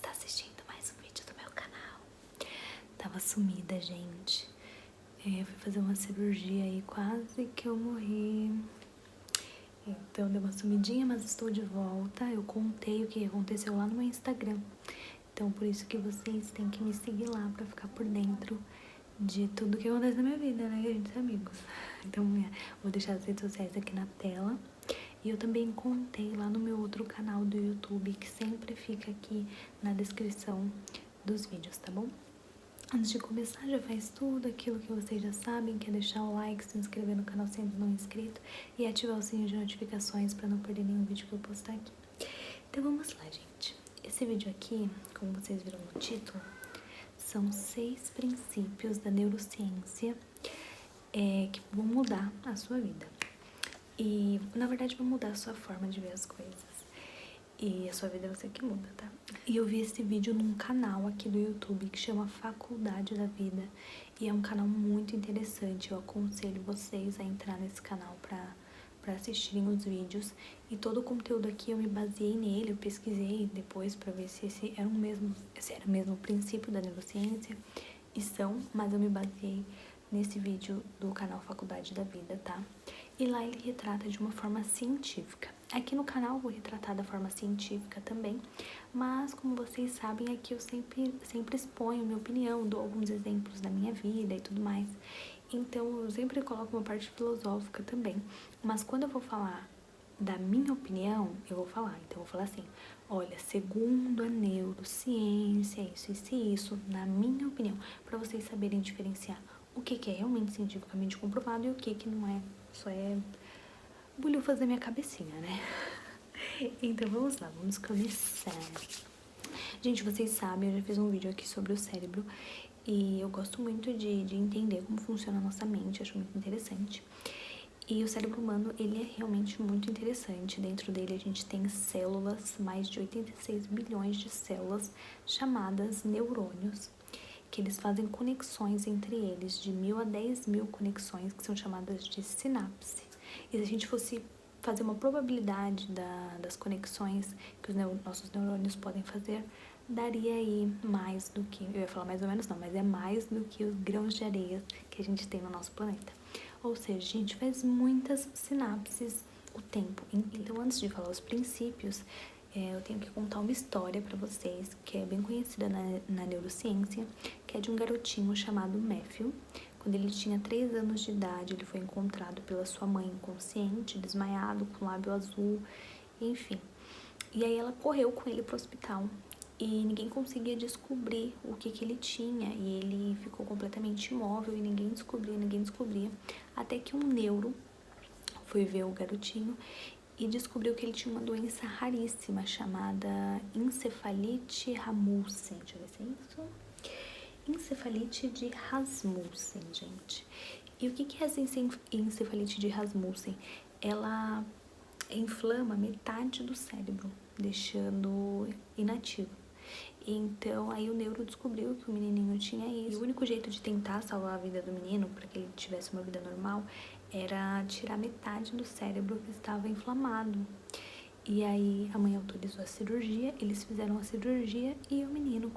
está assistindo mais um vídeo do meu canal. Tava sumida, gente. Fui fazer uma cirurgia e quase que eu morri. Então deu uma sumidinha, mas estou de volta. Eu contei o que aconteceu lá no meu Instagram. Então por isso que vocês têm que me seguir lá pra ficar por dentro de tudo que acontece na minha vida, né, gente, amigos? Então vou deixar as redes sociais aqui na tela. E eu também contei lá no meu outro canal do YouTube, que sempre fica aqui na descrição dos vídeos, tá bom? Antes de começar, já faz tudo aquilo que vocês já sabem, que é deixar o like, se inscrever no canal se ainda não é inscrito e ativar o sininho de notificações para não perder nenhum vídeo que eu postar aqui. Então vamos lá, gente. Esse vídeo aqui, como vocês viram no título, são 6 princípios da neurociência que vão mudar a sua vida. E, na verdade, vão mudar a sua forma de ver as coisas. E a sua vida é você que muda, tá? E eu vi esse vídeo num canal aqui do YouTube que chama Faculdade da Vida. E é um canal muito interessante. Eu aconselho vocês a entrar nesse canal pra assistirem os vídeos. E todo o conteúdo aqui eu me baseei nele, eu pesquisei depois pra ver se esse era o mesmo princípio da neurociência. E são, mas eu me baseei nesse vídeo do canal Faculdade da Vida, tá? E lá ele retrata de uma forma científica. Aqui no canal eu vou retratar da forma científica também, mas como vocês sabem, aqui eu sempre exponho minha opinião, dou alguns exemplos da minha vida e tudo mais. Então eu sempre coloco uma parte filosófica também. Mas quando eu vou falar da minha opinião, eu vou falar. Então eu vou falar assim, olha, segundo a neurociência, isso, na minha opinião, para vocês saberem diferenciar o que é realmente cientificamente comprovado e o que não é, só é bulhufas da minha cabecinha, né? Então vamos lá, vamos começar. Gente, vocês sabem, eu já fiz um vídeo aqui sobre o cérebro e eu gosto muito de entender como funciona a nossa mente, acho muito interessante. E o cérebro humano, ele é realmente muito interessante. Dentro dele a gente tem células, mais de 86 bilhões de células, chamadas neurônios, que eles fazem conexões entre eles, de 1000 a 10.000 conexões, que são chamadas de sinapse. E se a gente fosse fazer uma probabilidade das conexões que os nossos neurônios podem fazer, daria aí mais do que, eu ia falar mais ou menos não, mas é mais do que os grãos de areia que a gente tem no nosso planeta. Ou seja, a gente faz muitas sinapses o tempo. Então, antes de falar os princípios, eu tenho que contar uma história pra vocês, que é bem conhecida na neurociência, que é de um garotinho chamado Matthew. Quando ele tinha 3 anos de idade, ele foi encontrado pela sua mãe inconsciente, desmaiado, com lábio azul, enfim. E aí ela correu com ele pro hospital e ninguém conseguia descobrir o que ele tinha. E ele ficou completamente imóvel e ninguém descobria. Até que um neuro foi ver o garotinho e descobriu que ele tinha uma doença raríssima chamada encefalite Rasmussen. Deixa eu ver se é isso. Encefalite de Rasmussen, gente. E o que é essa encefalite de Rasmussen? Ela inflama metade do cérebro, deixando inativo. Então, aí o neuro descobriu que o menininho tinha isso. E o único jeito de tentar salvar a vida do menino, para que ele tivesse uma vida normal, era tirar metade do cérebro que estava inflamado. E aí a mãe autorizou a cirurgia, eles fizeram a cirurgia e o menino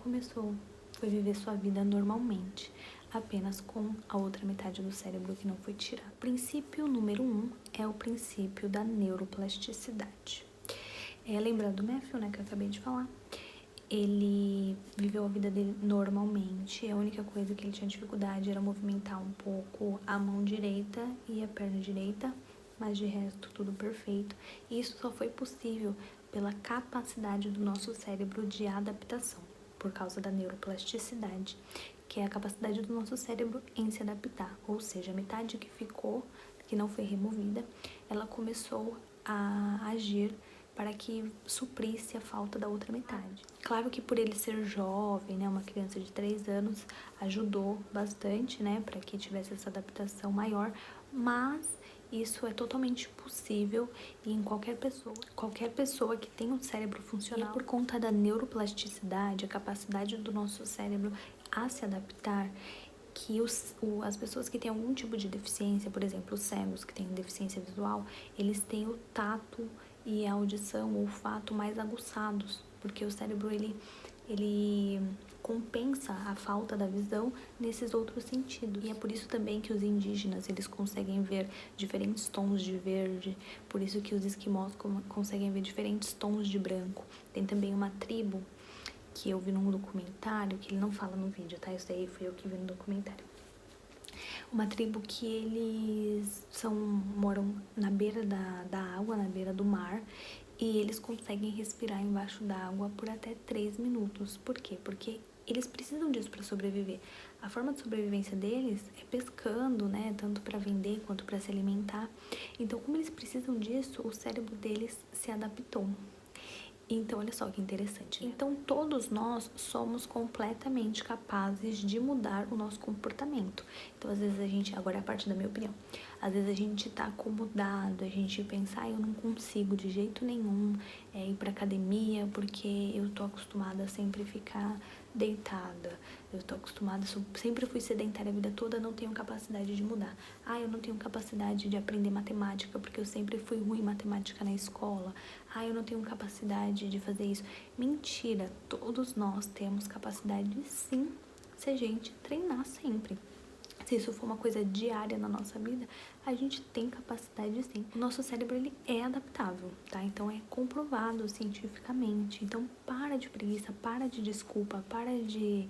foi viver sua vida normalmente, apenas com a outra metade do cérebro que não foi tirada. O princípio número 1 é o princípio da neuroplasticidade. Lembrando do Matthew, né, que eu acabei de falar, ele viveu a vida dele normalmente. A única coisa que ele tinha dificuldade era movimentar um pouco a mão direita e a perna direita, mas de resto tudo perfeito. E isso só foi possível pela capacidade do nosso cérebro de adaptação, por causa da neuroplasticidade, que é a capacidade do nosso cérebro em se adaptar. Ou seja, a metade que não foi removida, ela começou a agir para que suprisse a falta da outra metade. Claro que por ele ser jovem, né, uma criança de 3 anos, ajudou bastante, né, para que tivesse essa adaptação maior, mas isso é totalmente possível em qualquer pessoa que tem um cérebro funcional. E por conta da neuroplasticidade, a capacidade do nosso cérebro a se adaptar, que as pessoas que têm algum tipo de deficiência, por exemplo, os cegos que têm deficiência visual, eles têm o tato e a audição, o olfato mais aguçados, porque o cérebro ele ele compensa a falta da visão nesses outros sentidos. E é por isso também que os indígenas, eles conseguem ver diferentes tons de verde, por isso que os esquimós conseguem ver diferentes tons de branco. Tem também uma tribo que eu vi num documentário, que ele não fala no vídeo, tá? Isso daí foi eu que vi no documentário. Uma tribo que eles moram na beira da água, na beira do mar, e eles conseguem respirar embaixo d'água por até 3 minutos. Por quê? Porque eles precisam disso para sobreviver. A forma de sobrevivência deles é pescando, né? Tanto para vender quanto para se alimentar. Então, como eles precisam disso, o cérebro deles se adaptou. Então, olha só que interessante, né? Então, todos nós somos completamente capazes de mudar o nosso comportamento. Então, às vezes a gente, agora é a parte da minha opinião, às vezes a gente tá acomodado, a gente pensa, eu não consigo de jeito nenhum ir pra academia porque eu tô acostumada a sempre ficar deitada. Eu tô acostumada, sempre fui sedentária a vida toda, não tenho capacidade de mudar. Eu não tenho capacidade de aprender matemática porque eu sempre fui ruim em matemática na escola. Eu não tenho capacidade de fazer isso. Mentira, todos nós temos capacidade de sim, se a gente treinar sempre. Se isso for uma coisa diária na nossa vida, a gente tem capacidade sim. O nosso cérebro, ele é adaptável, tá? Então, é comprovado cientificamente. Então, para de preguiça, para de desculpa, para de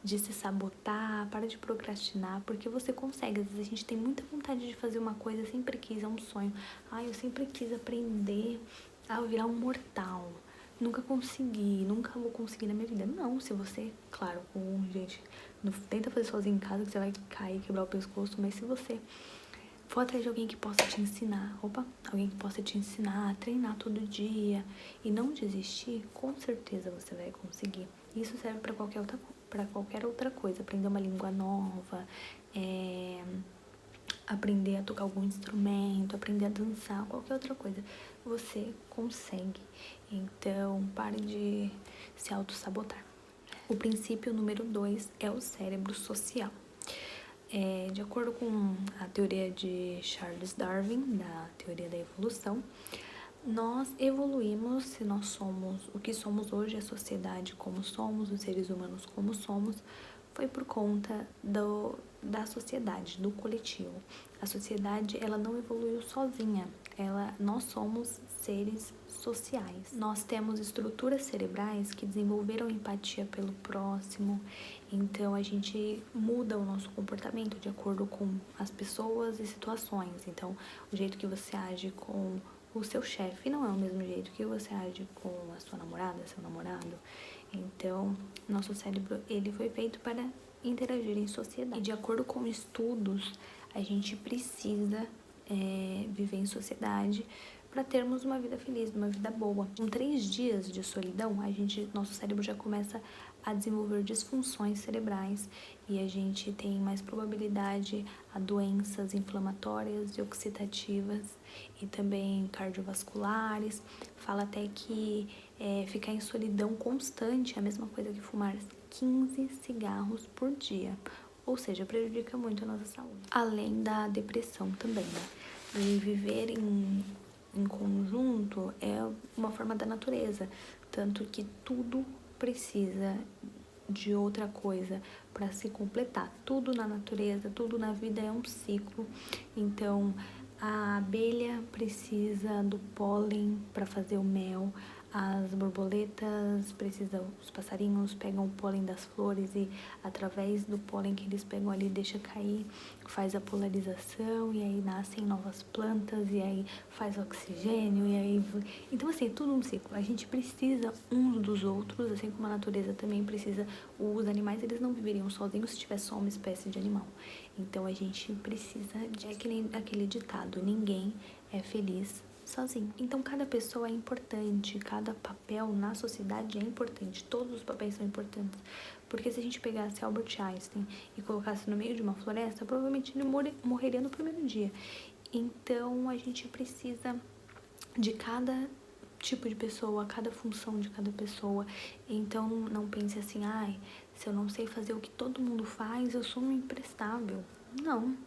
se sabotar, para de procrastinar, porque você consegue. Às vezes a gente tem muita vontade de fazer uma coisa, sempre quis, é um sonho. Eu sempre quis aprender a virar um mortal. Nunca consegui, nunca vou conseguir na minha vida. Não, se você, claro, gente, não tenta fazer sozinho em casa que você vai cair, quebrar o pescoço, mas se você for atrás de alguém que possa te ensinar, alguém que possa te ensinar a treinar todo dia e não desistir, com certeza você vai conseguir. Isso serve para qualquer outra coisa, aprender uma língua nova, aprender a tocar algum instrumento, aprender a dançar, qualquer outra coisa, você consegue. Então, pare de se auto-sabotar. O princípio número 2 é o cérebro social. De acordo com a teoria de Charles Darwin, da teoria da evolução, nós evoluímos, se nós somos o que somos hoje, a sociedade como somos, os seres humanos como somos, foi por conta da sociedade, do coletivo. A sociedade, ela não evoluiu sozinha, nós somos seres sociais. Nós temos estruturas cerebrais que desenvolveram empatia pelo próximo, então a gente muda o nosso comportamento de acordo com as pessoas e situações. Então, o jeito que você age com o seu chefe não é o mesmo jeito que você age com a sua namorada, seu namorado. Então, nosso cérebro, ele foi feito para interagir em sociedade. E de acordo com estudos, a gente precisa viver em sociedade para termos uma vida feliz, uma vida boa. Com 3 dias de solidão, nosso cérebro já começa a desenvolver disfunções cerebrais e a gente tem mais probabilidade a doenças inflamatórias e oxidativas e também cardiovasculares. Fala até que ficar em solidão constante é a mesma coisa que fumar 15 cigarros por dia, ou seja, prejudica muito a nossa saúde. Além da depressão também, né? E viver em conjunto é uma forma da natureza, tanto que tudo precisa de outra coisa para se completar. Tudo na natureza, tudo na vida é um ciclo. Então, a abelha precisa do pólen para fazer o mel, as borboletas precisam, os passarinhos pegam o pólen das flores e através do pólen que eles pegam ali, deixa cair, faz a polarização e aí nascem novas plantas e aí faz oxigênio e aí... Então, assim, é tudo um ciclo. A gente precisa uns dos outros, assim como a natureza também precisa. Os animais, eles não viveriam sozinhos se tivesse só uma espécie de animal. Então, a gente precisa aquele ditado, ninguém é feliz sozinho. Então, cada pessoa é importante, cada papel na sociedade é importante, todos os papéis são importantes. Porque se a gente pegasse Albert Einstein e colocasse no meio de uma floresta, provavelmente ele morreria no primeiro dia. Então, a gente precisa de cada tipo de pessoa, cada função de cada pessoa. Então, não pense assim, se eu não sei fazer o que todo mundo faz, eu sou um imprestável. Não.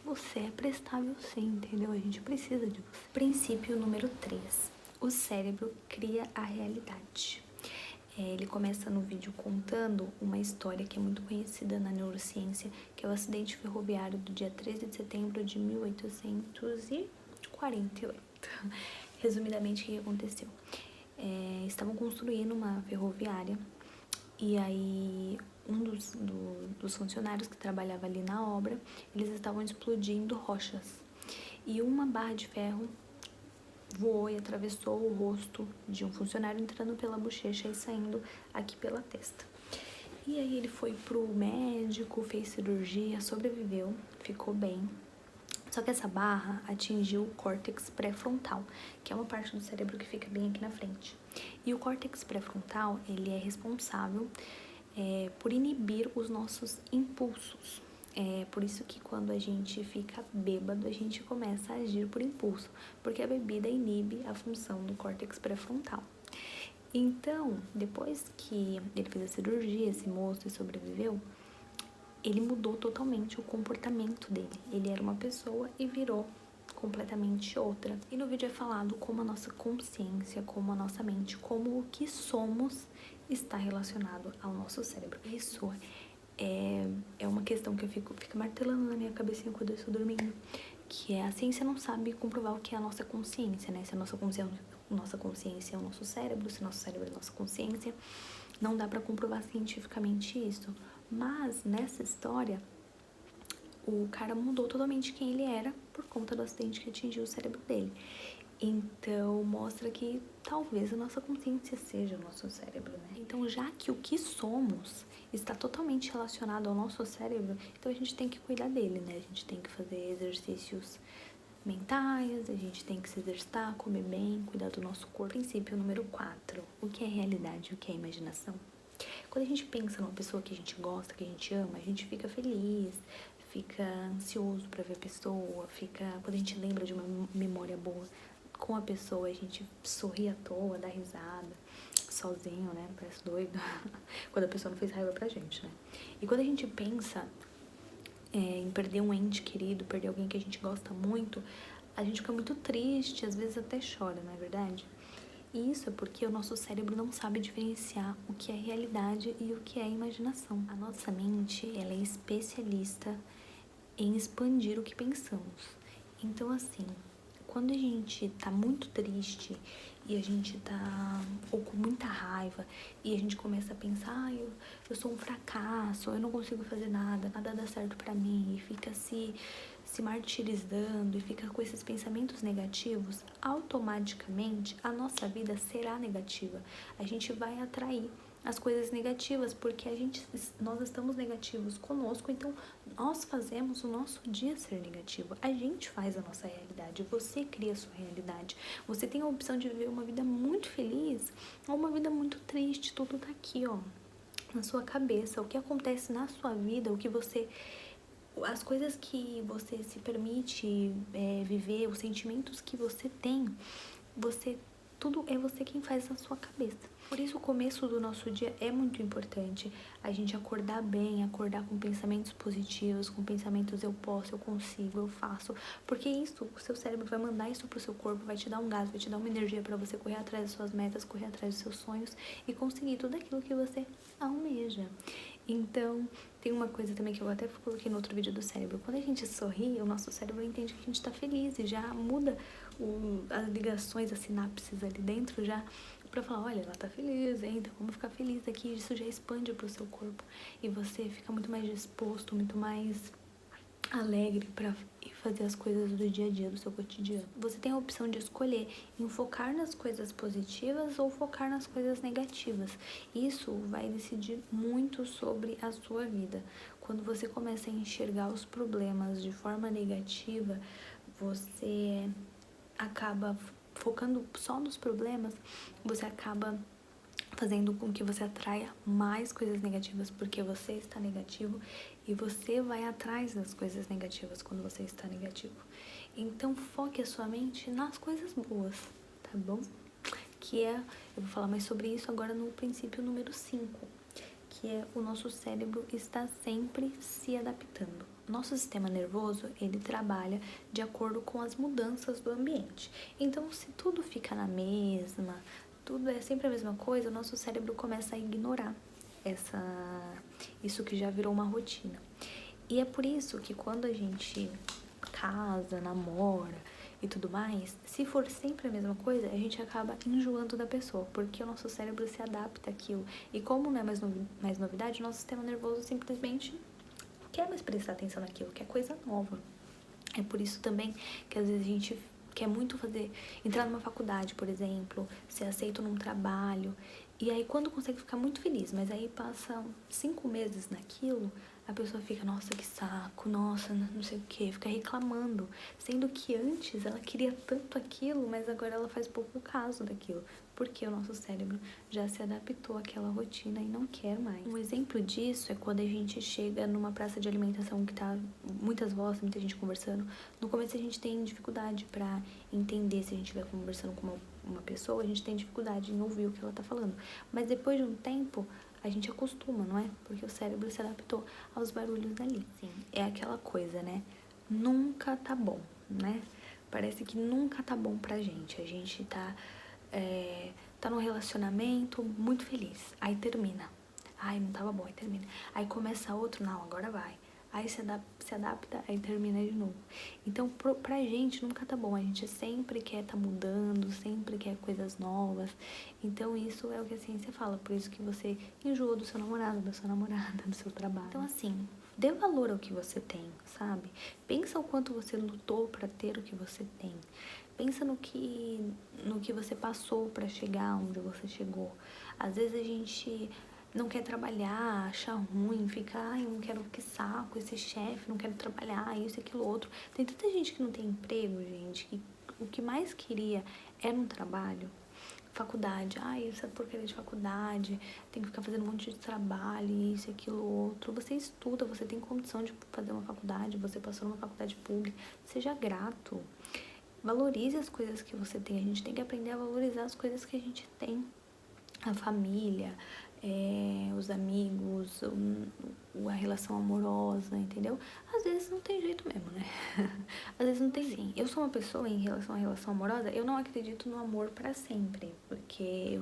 Você é prestável sim, entendeu? A gente precisa de você. Princípio número 3. O cérebro cria a realidade. Ele começa no vídeo contando uma história que é muito conhecida na neurociência, que é o acidente ferroviário do dia 13 de setembro de 1848. Resumidamente, o que aconteceu? Estavam construindo uma ferroviária e aí dos funcionários que trabalhava ali na obra, eles estavam explodindo rochas. E uma barra de ferro voou e atravessou o rosto de um funcionário, entrando pela bochecha e saindo aqui pela testa. E aí ele foi pro médico, fez cirurgia, sobreviveu, ficou bem. Só que essa barra atingiu o córtex pré-frontal, que é uma parte do cérebro que fica bem aqui na frente. E o córtex pré-frontal, ele é responsável por inibir os nossos impulsos. É por isso que quando a gente fica bêbado, a gente começa a agir por impulso, porque a bebida inibe a função do córtex pré-frontal. Então, depois que ele fez a cirurgia, esse moço, e sobreviveu, ele mudou totalmente o comportamento dele. Ele era uma pessoa e virou completamente outra. E no vídeo é falado como a nossa consciência, como a nossa mente, como o que somos está relacionado ao nosso cérebro. Isso é uma questão que fica martelando na minha cabecinha quando eu estou dormindo, que é a ciência não sabe comprovar o que é a nossa consciência, né? Se a nossa consciência é o nosso cérebro, se o nosso cérebro é a nossa consciência, não dá pra comprovar cientificamente isso. Mas nessa história, o cara mudou totalmente quem ele era por conta do acidente que atingiu o cérebro dele. Então, mostra que talvez a nossa consciência seja o nosso cérebro, né? Então, já que o que somos está totalmente relacionado ao nosso cérebro, então a gente tem que cuidar dele, né? A gente tem que fazer exercícios mentais, a gente tem que se exercitar, comer bem, cuidar do nosso corpo. Princípio número 4. O que é realidade, o que é imaginação? Quando a gente pensa numa pessoa que a gente gosta, que a gente ama, a gente fica feliz, fica ansioso pra ver a pessoa, quando a gente lembra de uma memória boa com a pessoa, a gente sorri à toa, dá risada, sozinho, né? Parece doido. Quando a pessoa não fez raiva pra gente, né? E quando a gente pensa em perder um ente querido, perder alguém que a gente gosta muito, a gente fica muito triste, às vezes até chora, não é verdade? E isso é porque o nosso cérebro não sabe diferenciar o que é realidade e o que é imaginação. A nossa mente, ela é especialista em expandir o que pensamos. Então, assim, quando a gente tá muito triste e a gente tá ou com muita raiva e a gente começa a pensar, eu sou um fracasso, eu não consigo fazer nada, nada dá certo pra mim, e fica se martirizando e fica com esses pensamentos negativos, automaticamente a nossa vida será negativa. A gente vai atrair as coisas negativas, porque nós estamos negativos conosco, então nós fazemos o nosso dia ser negativo. A gente faz a nossa realidade, você cria a sua realidade. Você tem a opção de viver uma vida muito feliz ou uma vida muito triste, tudo tá aqui, ó, na sua cabeça. O que acontece na sua vida, as coisas que você se permite viver, os sentimentos que você tem, tudo é você quem faz na sua cabeça. Por isso, o começo do nosso dia é muito importante. A gente acordar bem, acordar com pensamentos positivos, com pensamentos eu posso, eu consigo, eu faço. Porque isso, o seu cérebro vai mandar isso pro seu corpo, vai te dar um gás, vai te dar uma energia para você correr atrás das suas metas, correr atrás dos seus sonhos e conseguir tudo aquilo que você almeja. Então, tem uma coisa também que eu até coloquei no outro vídeo do cérebro. Quando a gente sorri, o nosso cérebro entende que a gente tá feliz e já muda as ligações, as sinapses ali dentro já pra falar, olha, ela tá feliz, hein? Então vamos ficar feliz aqui. Isso já expande pro seu corpo e você fica muito mais disposto, muito mais alegre pra fazer as coisas do dia a dia, do seu cotidiano. Você tem a opção de escolher em focar nas coisas positivas ou focar nas coisas negativas. Isso vai decidir muito sobre a sua vida. Quando você começa a enxergar os problemas de forma negativa, você acaba focando só nos problemas, você acaba fazendo com que você atraia mais coisas negativas, porque você está negativo e você vai atrás das coisas negativas quando você está negativo. Então, foque a sua mente nas coisas boas, tá bom? Eu vou falar mais sobre isso agora no princípio número 5, que é o nosso cérebro está sempre se adaptando. Nosso sistema nervoso, ele trabalha de acordo com as mudanças do ambiente. Então, se tudo fica na mesma, tudo é sempre a mesma coisa, o nosso cérebro começa a ignorar isso que já virou uma rotina. E é por isso que quando a gente casa, namora e tudo mais, se for sempre a mesma coisa, a gente acaba enjoando da pessoa, porque o nosso cérebro se adapta àquilo. E como não é mais novidade, o nosso sistema nervoso simplesmente não quer mais prestar atenção naquilo, que é coisa nova. É por isso também que às vezes a gente quer muito entrar numa faculdade, por exemplo, ser aceito num trabalho, e aí quando consegue ficar muito feliz, mas aí passa 5 meses naquilo, a pessoa fica, nossa, que saco, nossa, não sei o que, fica reclamando, sendo que antes ela queria tanto aquilo, mas agora ela faz pouco caso daquilo, porque o nosso cérebro já se adaptou àquela rotina e não quer mais. Um exemplo disso é quando a gente chega numa praça de alimentação que tá muitas vozes, muita gente conversando. No começo a gente tem dificuldade pra entender, se a gente estiver conversando com uma pessoa, a gente tem dificuldade em ouvir o que ela tá falando. Mas depois de um tempo, a gente acostuma, não é? Porque o cérebro se adaptou aos barulhos dali. Sim, é aquela coisa, né? Nunca tá bom, né? Parece que nunca tá bom pra gente. A gente tá num relacionamento muito feliz, aí termina. Ai, não tava bom, aí termina. Aí começa outro, não, agora vai. Aí se adapta, aí termina de novo. Então, pra gente nunca tá bom. A gente sempre quer tá mudando, sempre quer coisas novas. Então, isso é o que a ciência fala. Por isso que você enjoa do seu namorado, da sua namorada, do seu trabalho. Então, assim, dê valor ao que você tem, sabe? Pensa o quanto você lutou pra ter o que você tem. Pensa no que você passou pra chegar onde você chegou. Às vezes a gente não quer trabalhar, acha ruim, fica, ai, eu não quero, que saco, esse chefe, não quero trabalhar, isso e aquilo outro. Tem tanta gente que não tem emprego, gente, que o que mais queria era um trabalho. Faculdade, ai, essa porcaria de faculdade, tem que ficar fazendo um monte de trabalho, isso e aquilo outro. Você estuda, você tem condição de fazer uma faculdade, você passou numa faculdade pública, seja grato. Valorize as coisas que você tem. A gente tem que aprender a valorizar as coisas que a gente tem. A família, os amigos, a relação amorosa, entendeu? Às vezes não tem jeito mesmo, né? Às vezes não tem jeito. Eu sou uma pessoa, em relação à relação amorosa, eu não acredito no amor pra sempre. Porque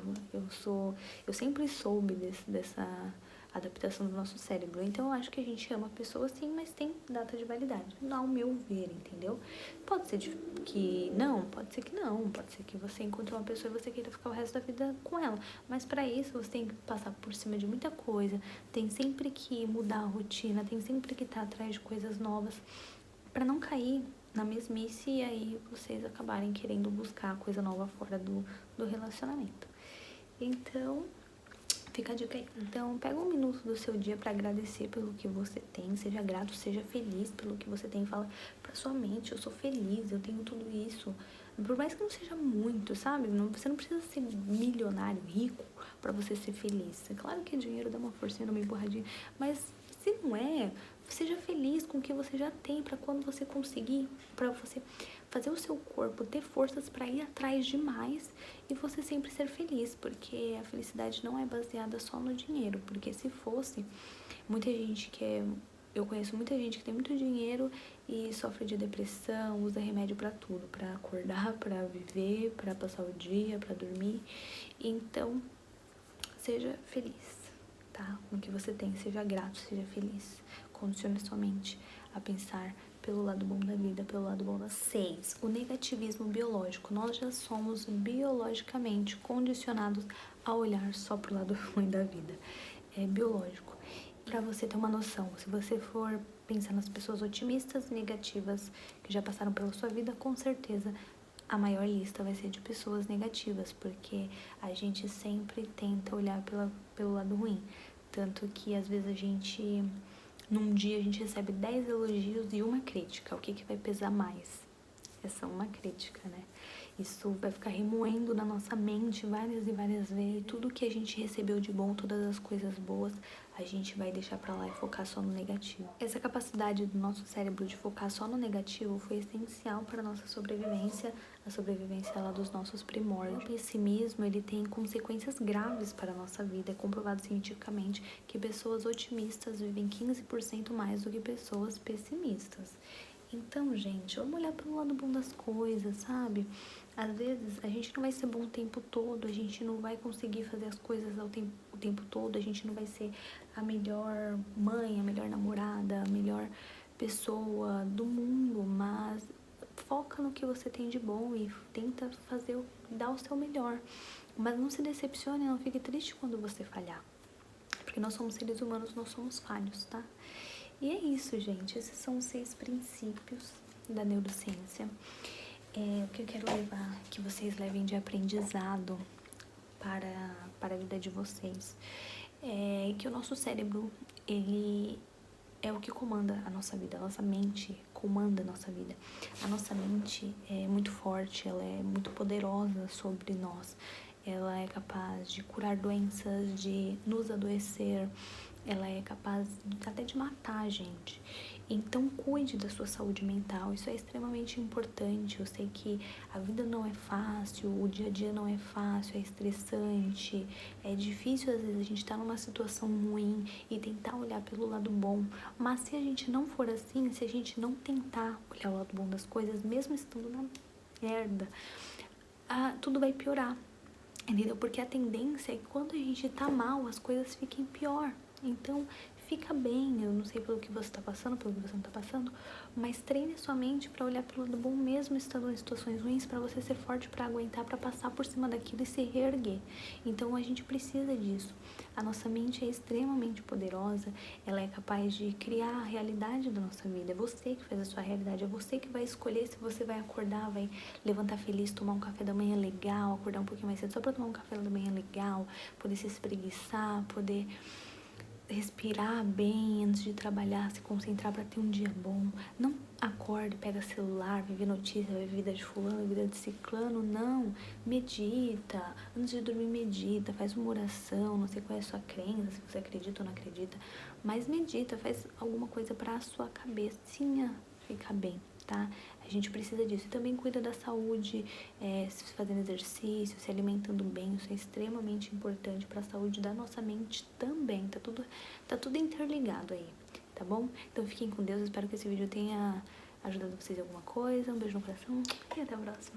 eu sempre soube dessa adaptação do nosso cérebro. Então eu acho que a gente ama a pessoa sim, mas tem data de validade, ao meu ver, entendeu? Pode ser que não, pode ser que não, pode ser que você encontre uma pessoa e você queira ficar o resto da vida com ela, mas pra isso você tem que passar por cima de muita coisa, tem sempre que mudar a rotina, tem sempre que estar atrás de coisas novas pra não cair na mesmice e aí vocês acabarem querendo buscar coisa nova fora do relacionamento. Então, fica a dica aí. Então, pega um minuto do seu dia pra agradecer pelo que você tem. Seja grato, seja feliz pelo que você tem. Fala pra sua mente, eu sou feliz, eu tenho tudo isso. Por mais que não seja muito, sabe? Você não precisa ser milionário, rico, pra você ser feliz. É claro que dinheiro dá uma forcinha, uma empurradinha. Mas se não é, seja feliz com o que você já tem. Pra quando você conseguir, pra você fazer o seu corpo ter forças pra ir atrás de mais e você sempre ser feliz, porque a felicidade não é baseada só no dinheiro, porque se fosse, eu conheço muita gente que tem muito dinheiro e sofre de depressão, usa remédio pra tudo, pra acordar, pra viver, pra passar o dia, pra dormir. Então, seja feliz, tá? Com o que você tem, seja grato, seja feliz. Condicione sua mente a pensar pelo lado bom da vida, pelo lado bom da 6. O negativismo biológico. Nós já somos biologicamente condicionados a olhar só pro lado ruim da vida. É biológico. Pra você ter uma noção, se você for pensar nas pessoas otimistas e negativas que já passaram pela sua vida, com certeza a maior lista vai ser de pessoas negativas, porque a gente sempre tenta olhar pelo lado ruim. Tanto que às vezes num dia a gente recebe 10 elogios e uma crítica. O que vai pesar mais? Essa uma crítica, né? Isso vai ficar remoendo na nossa mente várias e várias vezes. Tudo que a gente recebeu de bom, todas as coisas boas, a gente vai deixar pra lá e focar só no negativo. Essa capacidade do nosso cérebro de focar só no negativo foi essencial para a nossa sobrevivência, a sobrevivência lá dos nossos primórdios. O pessimismo, ele tem consequências graves para a nossa vida. É comprovado cientificamente que pessoas otimistas vivem 15% mais do que pessoas pessimistas. Então, gente, vamos olhar pelo lado bom das coisas, sabe? Às vezes a gente não vai ser bom o tempo todo, a gente não vai conseguir fazer as coisas o tempo todo, a gente não vai ser a melhor mãe, a melhor namorada, a melhor pessoa do mundo, mas foca no que você tem de bom e tenta dar o seu melhor. Mas não se decepcione, não fique triste quando você falhar. Porque nós somos seres humanos, nós somos falhos, tá? E é isso, gente. Esses são os 6 princípios da neurociência. O que eu quero levar, que vocês levem de aprendizado para a vida de vocês. É que o nosso cérebro, ele é o que comanda a nossa vida. A nossa mente comanda a nossa vida. A nossa mente é muito forte, ela é muito poderosa sobre nós. Ela é capaz de curar doenças, de nos adoecer, ela é capaz até de matar a gente. Então cuide da sua saúde mental, isso é extremamente importante. Eu sei que a vida não é fácil, o dia a dia não é fácil, é estressante, é difícil às vezes a gente tá numa situação ruim e tentar olhar pelo lado bom. Mas se a gente não for assim, se a gente não tentar olhar o lado bom das coisas, mesmo estando na merda, tudo vai piorar. Entendeu? Porque a tendência é que quando a gente tá mal, as coisas fiquem pior. Então, fica bem. Eu não sei pelo que você tá passando, pelo que você não tá passando, mas treine sua mente pra olhar pelo lado bom, mesmo estando em situações ruins, pra você ser forte pra aguentar, pra passar por cima daquilo e se reerguer. Então, a gente precisa disso. A nossa mente é extremamente poderosa, ela é capaz de criar a realidade da nossa vida. É você que faz a sua realidade, é você que vai escolher se você vai acordar, vai levantar feliz, tomar um café da manhã legal, acordar um pouquinho mais cedo só pra tomar um café da manhã legal, poder se espreguiçar, poder respirar bem antes de trabalhar, se concentrar para ter um dia bom. Não acorde, pega celular, vai ver notícia, vai ver vida de fulano, vida de ciclano, não. Medita, antes de dormir medita, faz uma oração, não sei qual é a sua crença, se você acredita ou não acredita, mas medita, faz alguma coisa para a sua cabecinha ficar bem, tá? A gente precisa disso. E também cuida da saúde, fazendo exercício, se alimentando bem. Isso é extremamente importante para a saúde da nossa mente também. Tá tudo interligado aí, tá bom? Então fiquem com Deus. Espero que esse vídeo tenha ajudado vocês em alguma coisa. Um beijo no coração e até a próxima.